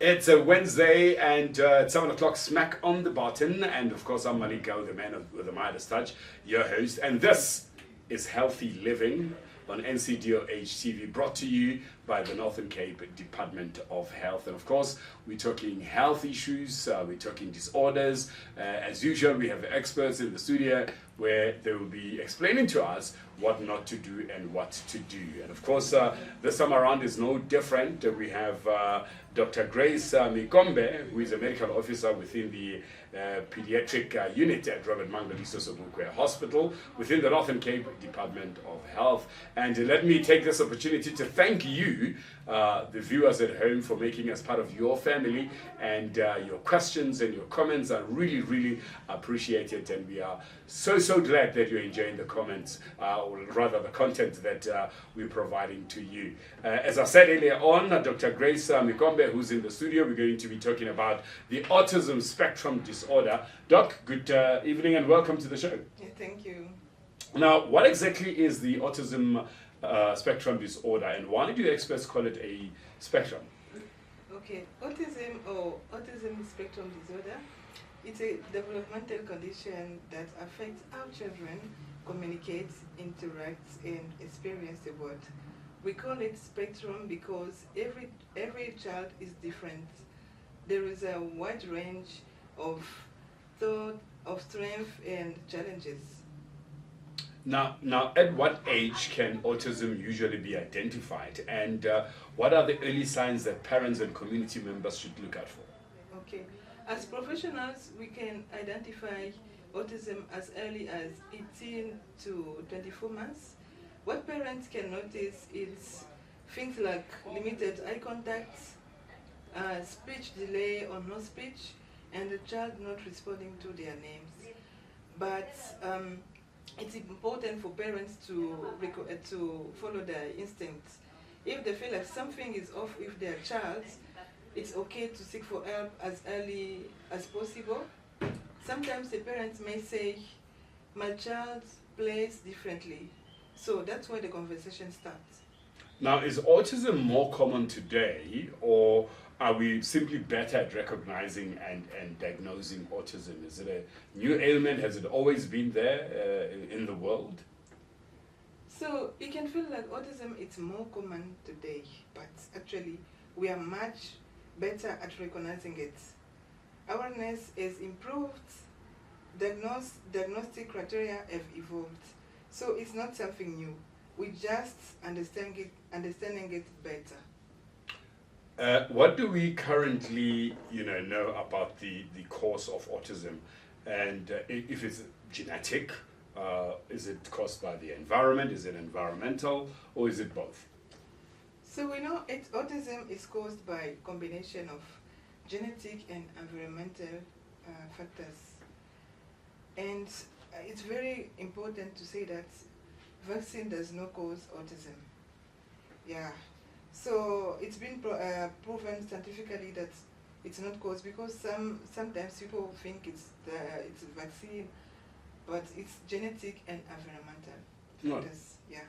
It's a Wednesday and it's 7 o'clock smack on the button. And of course, I'm Malik Gao, the man with the Midas touch, your host. And this is Healthy Living on NCDOH TV, brought to you by the Northern Cape Department of Health. And of course, we're talking health issues, we're talking disorders. As usual, we have experts in the studio where they will be explaining to us what not to do and what to do. And of course, this time around is no different. We have Dr. Grace Mikombe, who is a medical officer within the pediatric unit at Robert Mangaliso Sobukwe Hospital within the Northern Cape Department of Health. And let me take this opportunity to thank you, the viewers at home, for making us part of your family, and your questions and your comments are really, really appreciated. And we are so glad that you're enjoying the comments, or rather the content that we're providing to you. As I said earlier on, Dr. Grace Mikombe, who's in the studio, we're going to be talking about the autism spectrum disorder. Doc, good evening and welcome to the show. Yeah, thank you. Now, what exactly is the autism spectrum disorder, and why do experts call it a spectrum? Okay, autism or autism spectrum disorder, it's a developmental condition that affects how children communicate, interact, and experience the world. We call it spectrum because every child is different. There is a wide range of thought, of strength, and challenges. Now, at what age can autism usually be identified, and what are the early signs that parents and community members should look out for? Okay, as professionals, we can identify autism as early as 18 to 24 months. What parents can notice is things like limited eye contact, speech delay or no speech, and the child not responding to their names. But it's important for parents to follow their instincts. If they feel like something is off with their child, it's okay to seek for help as early as possible. Sometimes the parents may say, my child plays differently. So that's where the conversation starts. Now, is autism more common today, or are we simply better at recognizing and diagnosing autism? Is it a new ailment? Has it always been there in the world? So it can feel like autism is more common today, but actually we are much better at recognizing it. Awareness is improved, diagnostic criteria have evolved. So it's not something new. We just understanding it better. What do we currently, know about the cause of autism, and if it's genetic, is it caused by the environment, is it environmental, or is it both? So we know autism is caused by a combination of genetic and environmental factors, and it's very important to say that vaccine does not cause autism. Yeah. So it's been proven scientifically that it's not caused, because sometimes people think it's vaccine, but it's genetic and environmental factors. Yeah.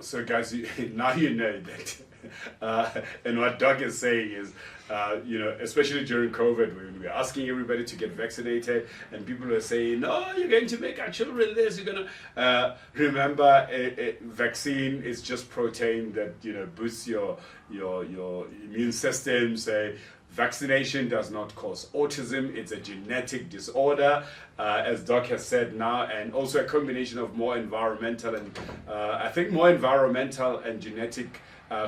So guys, now you know that, and what Doc is saying is, especially during COVID, when we were asking everybody to get vaccinated, and people were saying, no, you're going to make our children this, you're going to, remember, a vaccine is just protein that, boosts your immune system. Say, vaccination does not cause autism. It's a genetic disorder, as Doc has said now, and also a combination of more environmental and I think more environmental and genetic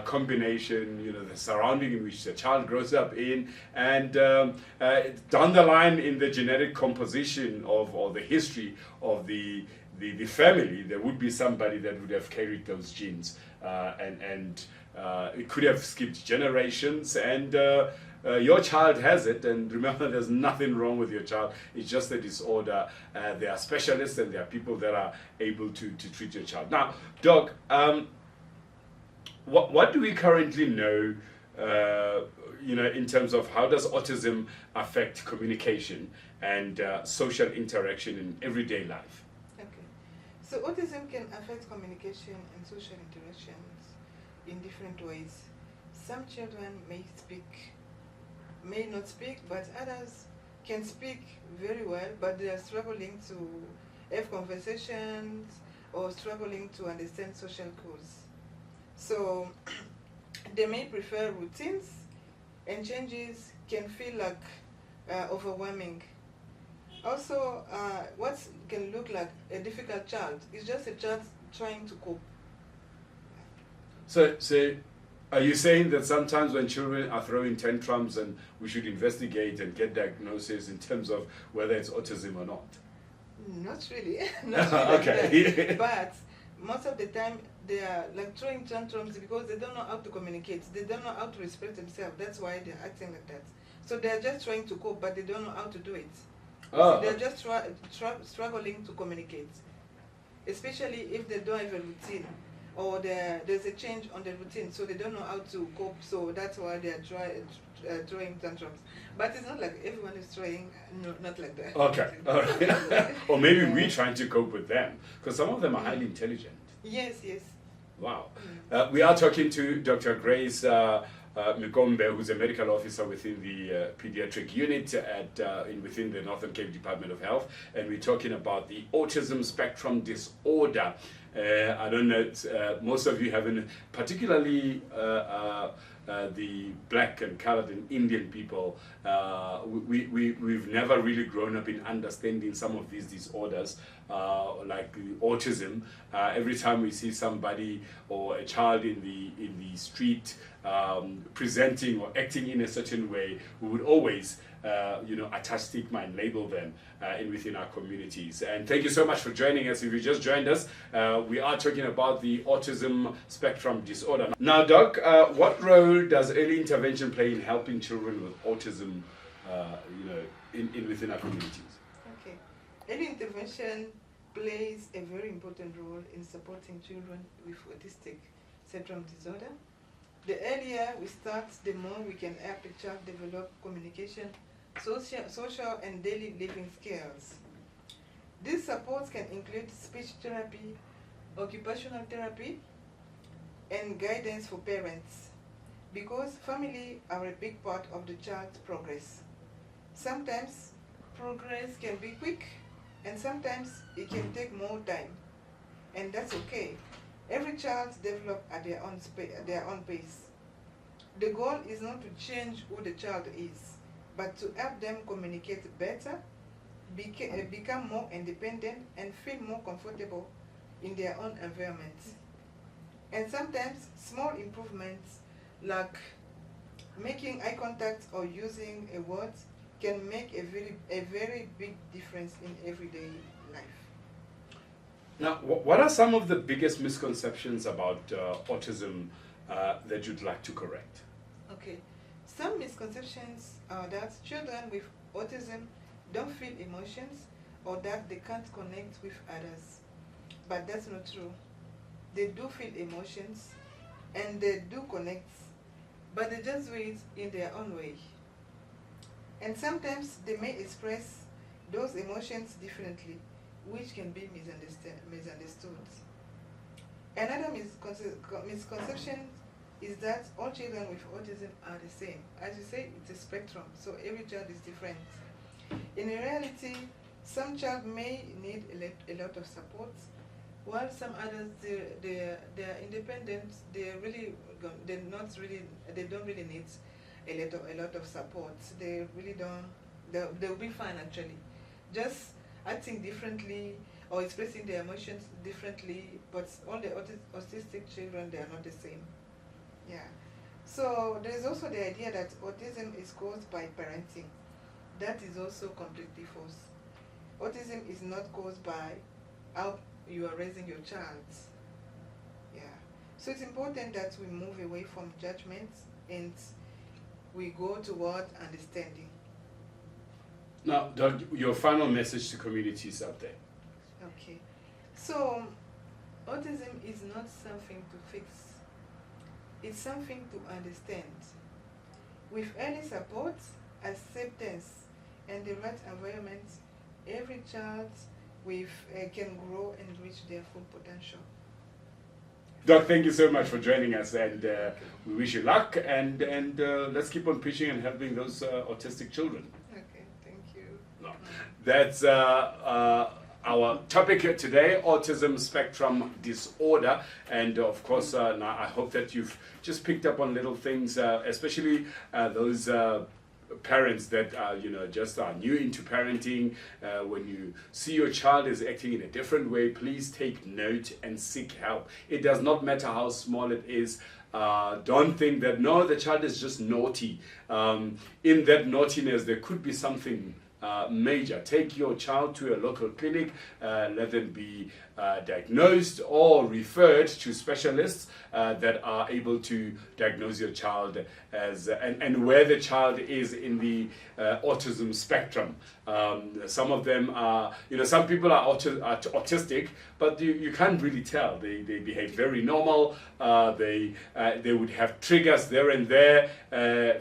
combination, the surrounding in which the child grows up in, and down the line in the genetic composition of, or the history of the family, there would be somebody that would have carried those genes, and it could have skipped generations, and your child has it, and remember, there's nothing wrong with your child. It's just a disorder. There are specialists and there are people that are able to treat your child. Now, Doc, what do we currently know, in terms of how does autism affect communication and social interaction in everyday life? Okay. So autism can affect communication and social interactions in different ways. Some children may speak may not speak, but others can speak very well, but they are struggling to have conversations or struggling to understand social cues. So they may prefer routines, and changes can feel like overwhelming. Also, what can look like a difficult child is just a child trying to cope. So, are you saying that sometimes when children are throwing tantrums, and we should investigate and get diagnosis in terms of whether it's autism or not? Not really. Not really Okay. but most of the time they are like throwing tantrums because they don't know how to communicate. They don't know how to express themselves. That's why they're acting like that. So they're just trying to cope, but they don't know how to do it. Oh. They're just struggling to communicate, especially if they don't have a routine or there's a change on the routine, so they don't know how to cope. So that's why they are throwing tantrums. But it's not like everyone is trying, no, not like that. Okay, all right. Or maybe we're trying to cope with them, because some of them are highly intelligent. Yes, yes. Wow. We are talking to Dr. Grace Mikombe, who's a medical officer within the pediatric unit within the Northern Cape Department of Health, and we're talking about the autism spectrum disorder. I don't know, most of you haven't, particularly the black and colored and Indian people, we've never really grown up in understanding some of these disorders, like autism. Every time we see somebody or a child in the street presenting or acting in a certain way, we would always attach stigma and label them within our communities. And thank you so much for joining us. If you just joined us, we are talking about the autism spectrum disorder. Now, Doc, what role does early intervention play in helping children with autism, within our communities? Okay, early intervention plays a very important role in supporting children with autistic spectrum disorder. The earlier we start, the more we can help the child develop communication, social and daily living skills. These supports can include speech therapy, occupational therapy, and guidance for parents, because family are a big part of the child's progress. Sometimes progress can be quick, and sometimes it can take more time, and that's okay. Every child develops at their own pace. The goal is not to change who the child is, but to help them communicate better, become more independent, and feel more comfortable in their own environment. And sometimes small improvements like making eye contact or using a word can make a very big difference in everyday life. Now, what are some of the biggest misconceptions about autism that you'd like to correct? Okay, some misconceptions are that children with autism don't feel emotions or that they can't connect with others. But that's not true. They do feel emotions and they do connect, but they just do it in their own way. And sometimes they may express those emotions differently, which can be misunderstood. Another misconception is that all children with autism are the same. As you say, it's a spectrum, so every child is different. In reality, some child may need a lot of support, while some others they are independent. They don't really need a lot of support. They really don't. They'll be fine actually, just acting differently or expressing their emotions differently. But all the autistic children, they are not the same. Yeah. So there is also the idea that autism is caused by parenting. That is also completely false. Autism is not caused by how you are raising your child. Yeah. So it's important that we move away from judgment and we go toward understanding. Now, Doug, your final message to communities out there. Okay. So autism is not something to fix. It's something to understand. With early support, acceptance, and the right environment, every child can grow and reach their full potential. Doc, thank you so much for joining us, and we wish you luck, and let's keep on preaching and helping those autistic children. Okay, thank you. No. That's our topic here today, autism spectrum disorder. And of course, now I hope that you've just picked up on little things, especially those parents that just are new into parenting. When you see your child is acting in a different way, please take note and seek help. It does not matter how small it is. Don't think that, no, the child is just naughty. In that naughtiness, there could be something major. Take your child to a local clinic, let them be diagnosed or referred to specialists that are able to diagnose your child as and where the child is in the autism spectrum. Some of them are, some people are autistic, but you can't really tell. They behave very normal. They would have triggers there and there,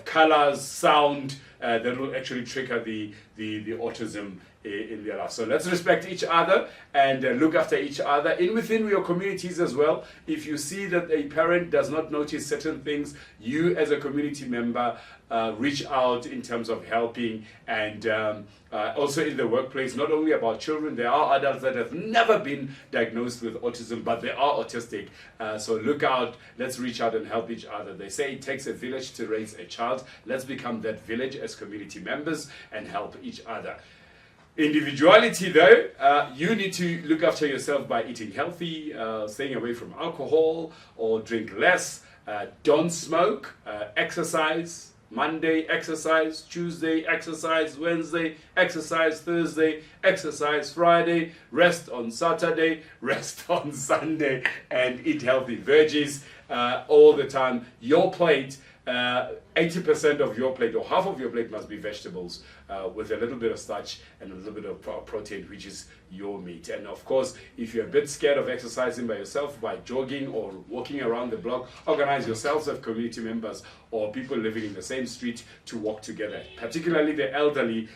colors, sound, that will actually trigger the autism in their life. So let's respect each other and look after each other within your communities as well. If you see that a parent does not notice certain things, you as a community member reach out in terms of helping, and also in the workplace, not only about children, there are adults that have never been diagnosed with autism, but they are autistic. So look out, let's reach out and help each other. They say it takes a village to raise a child. Let's become that village as community members and help each other. Individuality though, you need to look after yourself by eating healthy, staying away from alcohol or drink less, don't smoke, exercise. Monday, exercise. Tuesday, exercise. Wednesday, exercise. Thursday, exercise. Friday, rest on Saturday, rest on Sunday, and eat healthy veggies all the time. Your plate, 80% of your plate or half of your plate must be vegetables with a little bit of starch and a little bit of protein, which is your meat. And of course, if you're a bit scared of exercising by yourself, by jogging or walking around the block, organize yourselves with community members or people living in the same street to walk together, particularly the elderly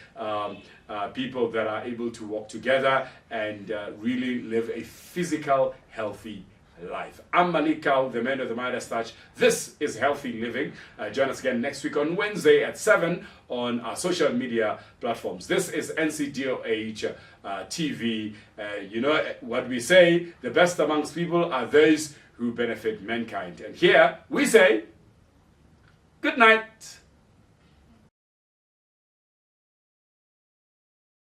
people that are able to walk together and really live a physical, healthy life. I'm Malik Kau, the man of the Midas Touch. This is Healthy Living. Join us again next week on Wednesday at 7 on our social media platforms. This is NCDOH TV. You know what we say, the best amongst people are those who benefit mankind. And here we say, good night.